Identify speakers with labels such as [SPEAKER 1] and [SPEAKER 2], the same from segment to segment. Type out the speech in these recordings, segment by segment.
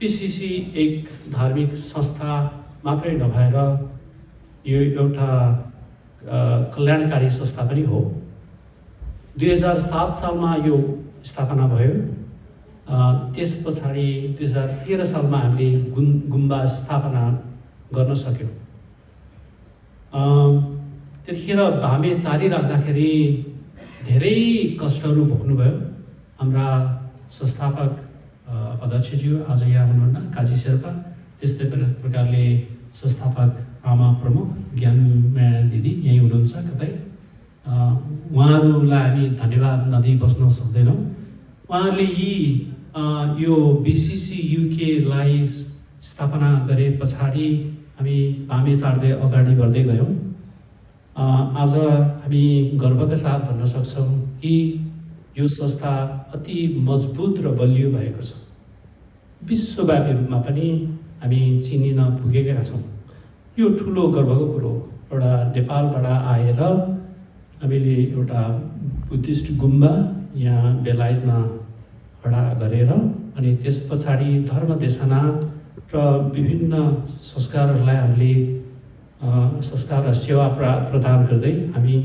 [SPEAKER 1] PCC एक धार्मिक संस्था मात्रै नभएर यो एउटा कल्याणकारी संस्था पनि हो। 2007 सालमा यो स्थापना भयो। त्यस पछाडि 2013 सालमा हामीले गुम्बा स्थापना गर्न सक्यौँ। त्यतिखेर भामे चालिराख्दाखेरि धेरै कष्टहरू भोग्नुभयो हाम्रा संस्थापक अध्यक्षज्यू आज यहाँ हुनुहुन्न काजी शेर्पा, त्यस्तै प्रकारले संस्थापक आमा प्रमुख ज्ञानुमाया दिदी यहीँ हुनुहुन्छ कतै। उहाँहरूलाई हामी धन्यवाद नदिई बस्न सक्दैनौँ। उहाँहरूले यो बिसिसी युकेलाई स्थापना गरे पछाडि हामी भामे चाड्दै अगाडि बढ्दै गयौँ। आज हामी गर्वका साथ भन्न सक्छौँ कि यो संस्था अति मजबुत र बलियो भएको छ। विश्वव्यापी रूपमा पनि हामी चिनिन पुगेका छौँ। यो ठुलो गर्वको कुरो हो। एउटा नेपालबाट आएर हामीले एउटा बुद्धिस्ट गुम्बा यहाँ बेलायतमा खडा गरेर अनि त्यस पछाडि धर्म देशना र विभिन्न संस्कारहरूलाई हामीले संस्कार र सेवा प्रदान गर्दै हामी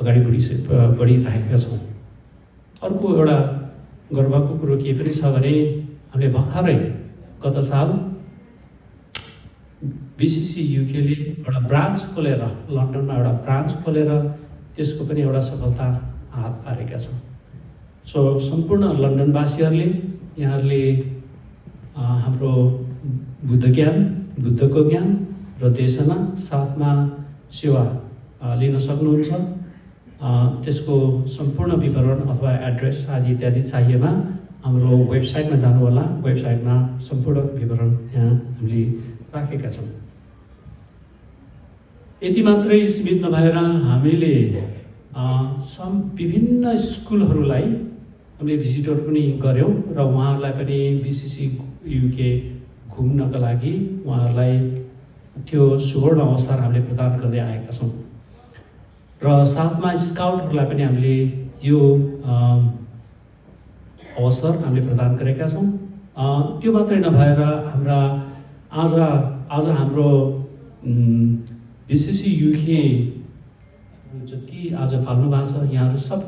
[SPEAKER 1] अगाडि बढिरहेका छौँ। अर्को एउटा गर्वको कुरो के पनि छ भने हामीले भर्खरै गत साल बिसिसी युकेले एउटा ब्रान्च खोलेर लन्डनमा एउटा ब्रान्च खोलेर त्यसको पनि एउटा सफलता हात पारेका छौँ। सो सम्पूर्ण लन्डनवासीहरूले यहाँहरूले हाम्रो बुद्धको ज्ञान र देशना साथमा सेवा लिन सक्नुहुन्छ। त्यसको सम्पूर्ण विवरण अथवा एड्रेस आदि इत्यादि चाहिएमा हाम्रो वेबसाइटमा जानुहोला। वेबसाइटमा सम्पूर्ण विवरण यहाँ हामीले राखेका छौँ। यति मात्रै सीमित नभएर हामीले विभिन्न स्कुलहरूलाई हामीले भिजिटर पनि गऱ्यौँ र उहाँहरूलाई पनि बिसिसी युके घुम्नका लागि उहाँहरूलाई त्यो सुवर्ण अवसर हामीले प्रदान गर्दै आएका छौँ। र साथमा स्काउटहरूलाई पनि हामीले यो अवसर हामीले प्रदान गरेका छौँ। त्यो मात्रै नभएर हाम्रा आज हाम्रो बिसिसी युके जति आज पाल्नु भएको छ यहाँहरू सब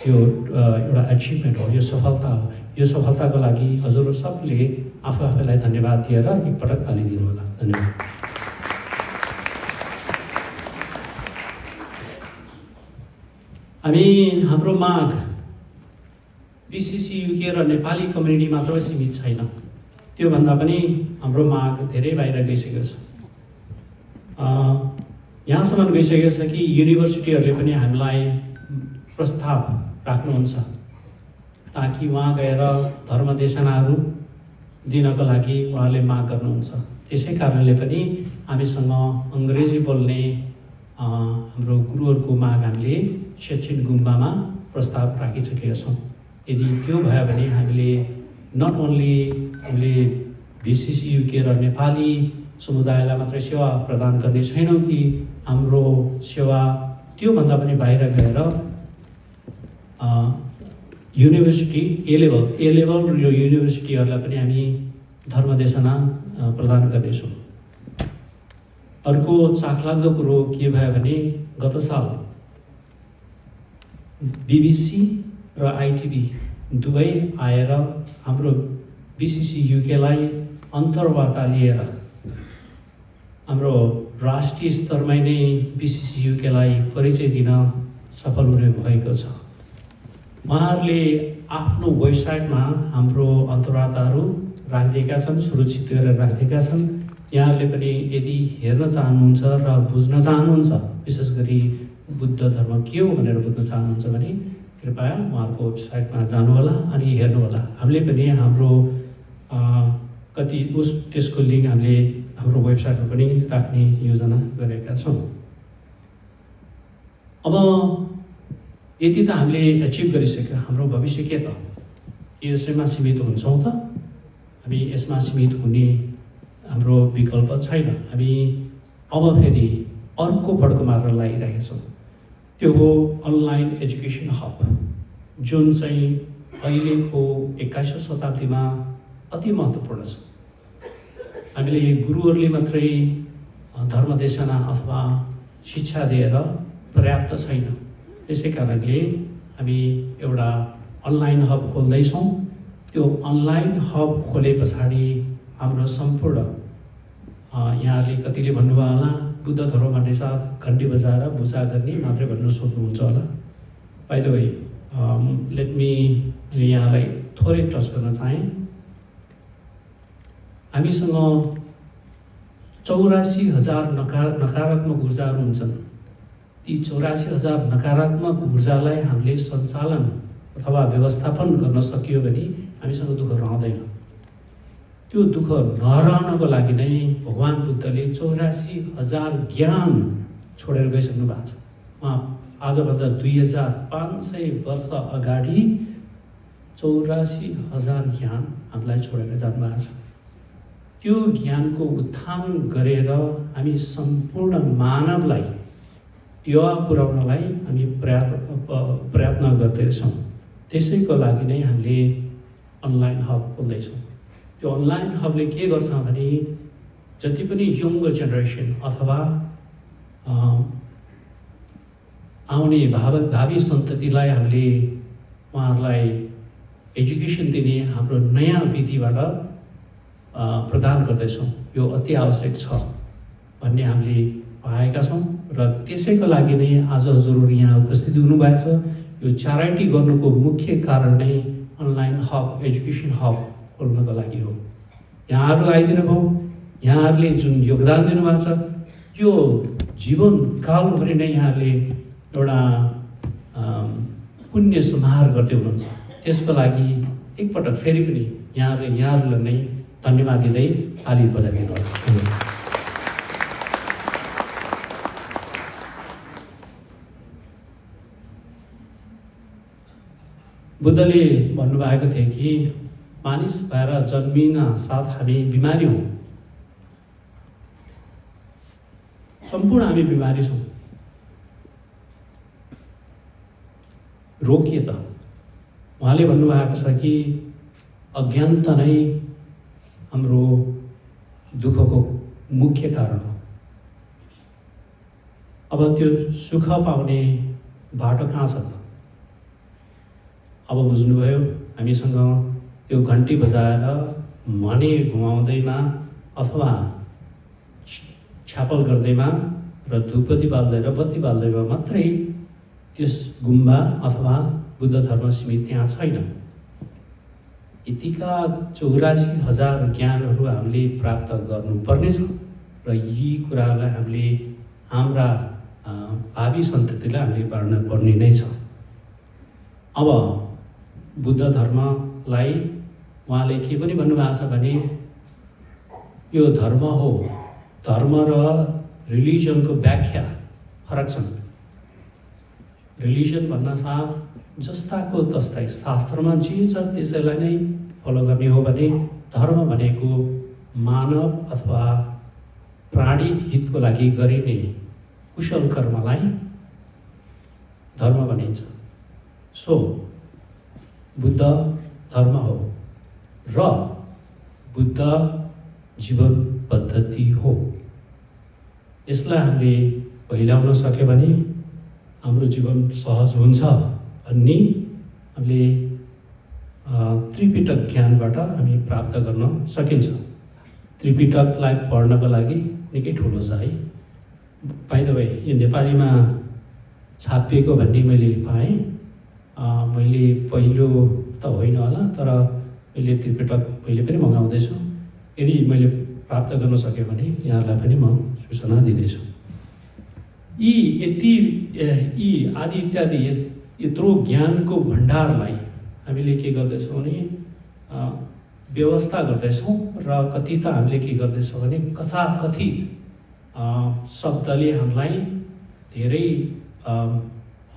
[SPEAKER 1] यो एउटा एचिभमेन्ट हो, यो सफलता हो। यो सफलताको लागि हजुर सबले आफूलाई धन्यवाद दिएर एकपटक ताली दिनु होला। धन्यवाद। हाम्रो माग बिसिसी युके र नेपाली कम्युनिटी मात्र सीमित छैन, त्योभन्दा पनि हाम्रो माग धेरै बाहिर गइसकेको छ। यहाँसम्म गइसकेको छ कि युनिभर्सिटीहरूले पनि हामीलाई प्रस्ताव राख्नुहुन्छ ताकि वहाँ गएर धर्म देशनाहरू दिनको लागि उहाँले माग गर्नुहुन्छ। त्यसै कारणले पनि हामीसँग अङ्ग्रेजी बोल्ने हाम्रो गुरुहरूको माग हामीले शैक्षिक गुम्बामा प्रस्ताव राखिसकेका छौँ। यदि त्यो भयो भने हामीले नट ओन्ली हामीले बिसिसी युके र नेपाली समुदायलाई मात्रै सेवा प्रदान गर्ने छैनौँ कि हाम्रो सेवा त्योभन्दा पनि बाहिर गएर युनिभर्सिटी ए लेभल र युनिभर्सिटीहरूलाई पनि हामी धर्मदेशना प्रदान गर्नेछौँ। अर्को चाखलाग्दो कुरो के भयो भने गत साल बिबिसी र आइटिभी दुवै आएर हाम्रो बिसिसी युकेलाई अन्तर्वार्ता लिएर हाम्रो राष्ट्रिय स्तरमै नै बिसिसी युकेलाई परिचय दिन सफल हुने भएको छ। उहाँहरूले आफ्नो वेबसाइटमा हाम्रो अन्तर्वार्ताहरू राखिदिएका छन्, सुरक्षित गरेर राखिदिएका छन्। यहाँहरूले पनि यदि हेर्न चाहनुहुन्छ र बुझ्न चाहनुहुन्छ, विशेष गरी बुद्ध धर्म के हो भनेर बुझ्न चाहनुहुन्छ भने कृपया उहाँहरूको वेबसाइटमा जानुहोला अनि हेर्नुहोला। हामीले पनि हाम्रो त्यसको लिङ्क हामीले हाम्रो वेबसाइटमा पनि राख्ने योजना गरेका छौँ। अब यति त हामीले एचिभ गरिसक्यो। हाम्रो भविष्य के त? यसैमा सीमित हुन्छौँ त? हामी यसमा सीमित हुने हाम्रो विकल्प छैन। हामी अब फेरि अर्को फड्को मारेर लागिरहेका छौँ। त्यो हो अनलाइन एजुकेसन हब, जुन चाहिँ अहिलेको 21औं शताब्दीमा अति महत्त्वपूर्ण छ। हामीले गुरुहरूले मात्रै धर्मदेशना अथवा शिक्षा दिएर पर्याप्त छैन। त्यसै कारणले हामी एउटा अनलाइन हब खोल्दैछौँ। त्यो अनलाइन हब खोले पछाडि हाम्रो सम्पूर्ण यहाँले कतिले भन्नुभयो होला बुद्ध धर्म भन्ने साथ घन्टी बजाएर पूजा गर्ने मात्रै भन्नु सोध्नुहुन्छ होला। By the way let me यहाँलाई थोरै टच गर्न चाहेँ। हामीसँग 84,000 नकारात्मक ऊर्जाहरू हुन्छन्। ती 84,000 नकारात्मक ऊर्जालाई हामीले सञ्चालन अथवा व्यवस्थापन गर्न सकियो भने हामीसँग दुःख रहँदैन। त्यो दुःख नरहनको लागि नै भगवान बुद्धले 84,000 ज्ञान छोडेर गइसक्नु भएको छ। उहाँ आजभन्दा 2500 वर्ष अगाडि 84,000 ज्ञान हामीलाई छोडेर जानुभएको छ। त्यो ज्ञानको उत्थान गरेर हामी सम्पूर्ण मानवलाई टेवा पुर्याउनलाई हामी प्रयत्न गर्दैछौँ। त्यसैको लागि नै हामीले अनलाइन हब खोल्दैछौँ। त्यो अनलाइन हबले के गर्छ भने जति पनि यङ्गर जेनेरेसन अथवा आउने भावी सन्ततिलाई हामीले उहाँहरूलाई एजुकेसन दिने हाम्रो नयाँ विधिबाट प्रदान गर्दैछौँ। यो अति आवश्यक छ भन्ने हामीले पाएका छौँ र त्यसैको लागि नै आज हजुरहरू यहाँ उपस्थित हुनुभएको छ। यो च्यारिटी गर्नुको मुख्य कारण नै अनलाइन हब एजुकेसन हब खोल्नको लागि हो। यहाँहरू आइदिनु भयो, यहाँहरूले जुन योगदान दिनुभएको छ यो जीवन कालभरि नै यहाँहरूले एउटा पुण्य समाहार गर्दै हुनुहुन्छ। त्यसको लागि एकपटक फेरि पनि यहाँहरूलाई नै धन्यवाद दिँदै ताली बजाइदिनु होला। बुद्धले भन्नुभएको थियो कि मानिस भएर जन्मिन साथ हामी बिमारी हौँ। सम्पूर्ण हामी बिमारी छौँ। रोकिए त उहाँले भन्नुभएको छ कि अज्ञानता नै हाम्रो दुःखको मुख्य कारण हो। अब त्यो सुख पाउने बाटो कहाँ छ? अब बुझ्नुभयो। हामीसँग त्यो घन्टी बजाएर मने घुमाउँदैमा अथवा छ्यापल गर्दैमा र धुपबत्ती बाल्दै र बत्ती बाल्दैमा मात्रै त्यस गुम्बा अथवा बुद्ध धर्म सीमित त्यहाँ छैन। यतिका 84,000 ज्ञानहरू हामीले प्राप्त गर्नुपर्नेछ र यी कुराहरूलाई हामीले हाम्रा भावी सन्ततिलाई हामीले बाँड्न पर्ने नै छ। अब बुद्ध धर्मलाई उहाँले के पनि भन्नुभएको छ भने यो धर्म हो। धर्म र रिलिजनको व्याख्या फरक छन्। रिलिजन भन्न साथ जस्ताको तस्तै शास्त्रमा जे छ त्यसैलाई नै फलो गर्ने हो भने धर्म भनेको मानव अथवा प्राणी हितको लागि गरिने कुशल कर्मलाई धर्म भनिन्छ। सो बुद्ध धर्म हो र बुद्ध जीवन पद्धति हो। यसलाई हामीले पहिल्याउन सक्यो भने हाम्रो जीवन सहज हुन्छ भन्ने हामीले त्रिपिटक ज्ञानबाट हामी प्राप्त गर्न सकिन्छ। त्रिपिटकलाई पढ्नको लागि निकै ठुलो छ है। बाइ द वे यो नेपालीमा छापिएको भन्ने मैले पाएँ। मैले पहिलो त होइन होला तर मैले त्रिपिटक पहिले पनि मगाउँदैछु। यदि मैले प्राप्त गर्न सक्यो भने यहाँहरूलाई पनि म सूचना दिनेछु। यी आदि इत्यादि यत्रो ज्ञानको भण्डारलाई हामीले के गर्दैछौँ भने व्यवस्था गर्दैछौँ र कति त हामीले के गर्दैछौँ भने कथाकथित शब्दले हामीलाई धेरै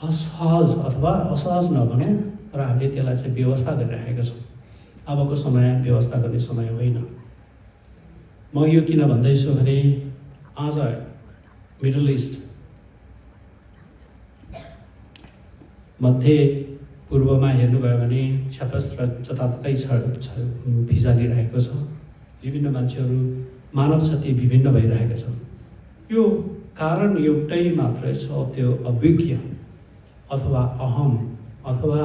[SPEAKER 1] असहज अथवा असहज नभनौँ तर हामीले त्यसलाई चाहिँ व्यवस्था गरिराखेका छौँ। अबको समय व्यवस्था गर्ने समय होइन। म यो किन भन्दैछु भने आज मिडल इस्ट मध्य पूर्वमा हेर्नुभयो भने क्षतस्त्र जताततै फिजालिरहेको छ। विभिन्न मान्छेहरू मानव क्षति विभिन्न भइरहेका छन्। यो कारण एउटै मात्रै छ, त्यो अभिज्ञ अथवा अहम अथवा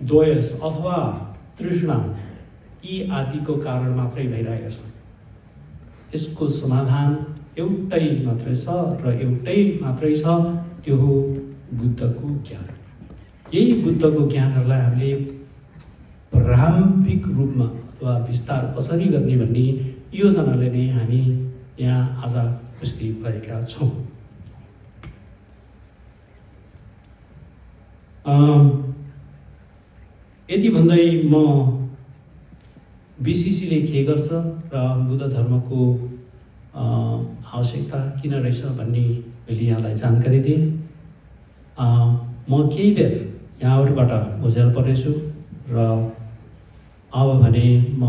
[SPEAKER 1] द्वेष अथवा तृष्णा यी आदिको कारण मात्रै भइरहेका छन्। यसको समाधान एउटै मात्रै छ र एउटै मात्रै छ, त्यो हो बुद्धको ज्ञान। यही बुद्धको ज्ञानहरूलाई हामीले प्रारम्भिक रूपमा वा विस्तार कसरी गर्ने भन्ने योजनाले नै हामी यहाँ आज उपस्थित भएका छौँ। यति भन्दै म BCCले के गर्छ र बुद्ध धर्मको आवश्यकता किन रहेछ भन्ने मैले यहाँलाई जानकारी दिएँ। म केही बेर यहाँबाट ओझेल पर्नेछु र अब भने म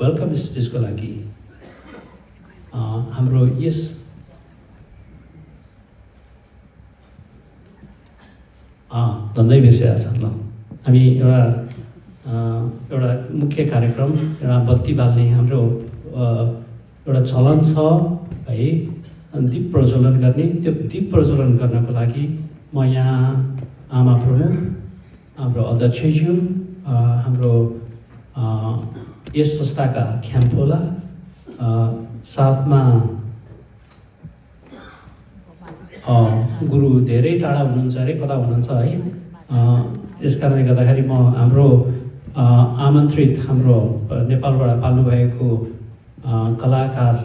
[SPEAKER 1] वेलकम स्पिचको लागि हाम्रो यस धन्दै बिर्सिरहेको छ। ल हामी एउटा मुख्य कार्यक्रम, एउटा बत्ती बाल्ने हाम्रो एउटा चलन छ है, दीप प्रज्वलन गर्ने। त्यो दीप प्रज्वलन गर्नको लागि म यहाँ आमा प्रमुख, हाम्रो अध्यक्षज्यू, हाम्रो यस संस्थाका ख्याम्फोला, साथमा गुरु धेरै टाढा हुनुहुन्छ अरे, कता हुनुहुन्छ है। यस कारणले गर्दाखेरि म हाम्रो आमन्त्रित हाम्रो नेपालबाट पाल्नुभएको कलाकार